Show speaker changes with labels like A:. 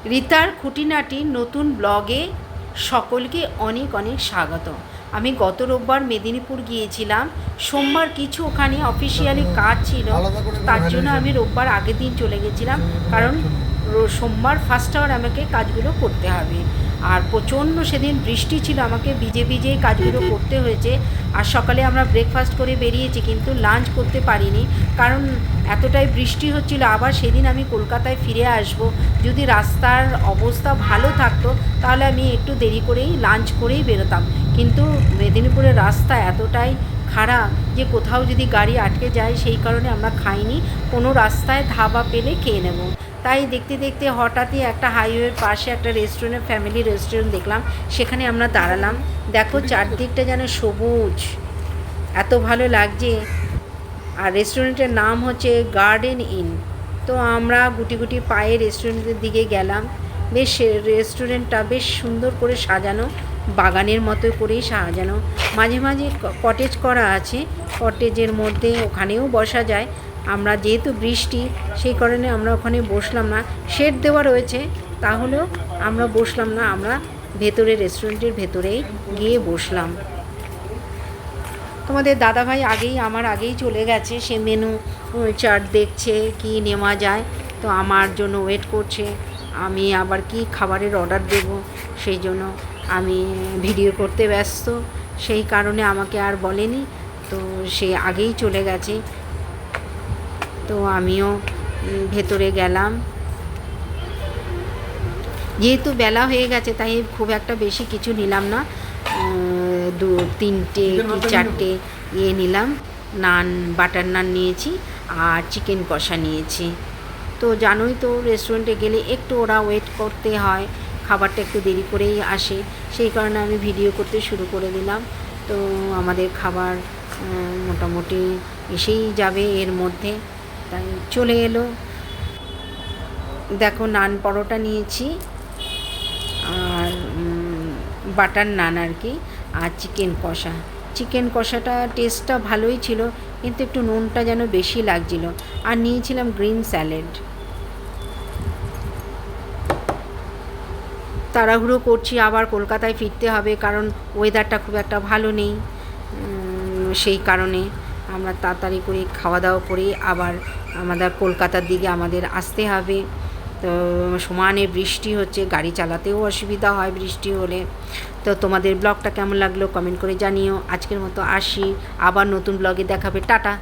A: রিতার খুঁটিনাটি নতুন ব্লগে সকলকে অনেক অনেক স্বাগত। আমি গত রোববার মেদিনীপুর গিয়েছিলাম। সোমবার কিছু ওখানে অফিসিয়ালি কাজ ছিল, তার জন্য আমি রোববার আগের দিন চলে গেছিলাম, কারণ সোমবার ফার্স্ট আওয়ার আমাকে কাজগুলো করতে হবে। আর প্রচণ্ড সেদিন বৃষ্টি ছিল, আমাকে ভিজে ভিজেই কাজগুলো করতে হয়েছে। আর সকালে আমরা ব্রেকফাস্ট করে বেরিয়েছি, কিন্তু লাঞ্চ করতে পারিনি, কারণ এতটাই বৃষ্টি হচ্ছিল। আবার সেদিন আমি কলকাতায় ফিরে আসব, যদি রাস্তার অবস্থা ভালো থাকতো তাহলে আমি একটু দেরি করেই লাঞ্চ করেই বেরোতাম, কিন্তু মেদিনীপুরের রাস্তা এতটাই খারাপ যে কোথাও যদি গাড়ি আটকে যায়, সেই কারণে আমরা খাইনি, কোনো রাস্তায় ধাবা পেলে খেয়ে নেব। তাই দেখতে দেখতে হঠাৎই একটা হাইওয়ের পাশে একটা রেস্টুরেন্ট, ফ্যামিলি রেস্টুরেন্ট দেখলাম, সেখানে আমরা দাঁড়ালাম। দেখো চারদিকটা যেন সবুজ, এত ভালো লাগছে। আর রেস্টুরেন্টের নাম হচ্ছে গার্ডেন ইন। তো আমরা গুটি গুটি পায়ে রেস্টুরেন্টের দিকে গেলাম। বেশ রেস্টুরেন্টটা বেশ সুন্দর করে সাজানো, বাগানের মতো করেই সাজানো। মাঝে মাঝে কটেজ করা আছে, কটেজের মধ্যে ওখানেও বসা যায়। আমরা যেহেতু বৃষ্টি, সেই কারণে আমরা ওখানে বসলাম না, শেড দেওয়া রয়েছে, তাহলেও আমরা বসলাম না, আমরা ভেতরে রেস্টুরেন্টের ভেতরেই গিয়ে বসলাম। তোমাদের দাদাভাই আমার আগেই চলে গেছে, সে মেনু চার্ট দেখছে কি নেওয়া যায়, তো আমার জন্য ওয়েট করছে। আমি আবার কি খাবারের অর্ডার দেব, সেই জন্য আমি ভিডিও করতে ব্যস্ত, সেই কারণে আমাকে আর বলেনি, তো সে আগেই চলে গেছে। তো আমিও ভেতরে গেলাম। যেহেতু বেলা হয়ে গেছে, তাই খুব একটা বেশি কিছু নিলাম না, তিনটে কি চারটে নিলাম। নান, বাটার নান নিয়েছি, আর চিকেন কষা নিয়েছি। তো জানোই তো, রেস্টুরেন্টে গেলে একটু ওরা ওয়েট করতে হয়, খাবারটা একটু দেরি করেই আসে, সেই কারণে আমি ভিডিও করতে শুরু করে দিলাম। তো আমাদের খাবার মোটামুটি এসেই যাবে এর মধ্যে, তাই চলে এলো। দেখো, নান পরোটা নিয়েছি, আর বাটার নান আর কি, আর চিকেন কষা। চিকেন কষাটা টেস্টটা ভালোই ছিল, কিন্তু একটু নুনটা যেন বেশি লাগছিল। আর নিয়েছিলাম গ্রিন স্যালাড। তাড়াহুড়ো করছি, আবার কলকাতায় ফিরতে হবে, কারণ ওয়েদারটা খুব একটা ভালো নেই, সেই কারণে আমরা তাড়াতাড়ি করে খাওয়া দাওয়া করে আবার আমাদের কলকাতার দিকে আমাদের আসতে হবে। তো সমানে বৃষ্টি হচ্ছে, গাড়ি চালাতেও অসুবিধা হয় বৃষ্টি হলে। তো তোমাদের ব্লগটা কেমন লাগলো কমেন্ট করে জানিও। আজকের মতো আসি, আবার নতুন ব্লগে দেখাবে, টাটা।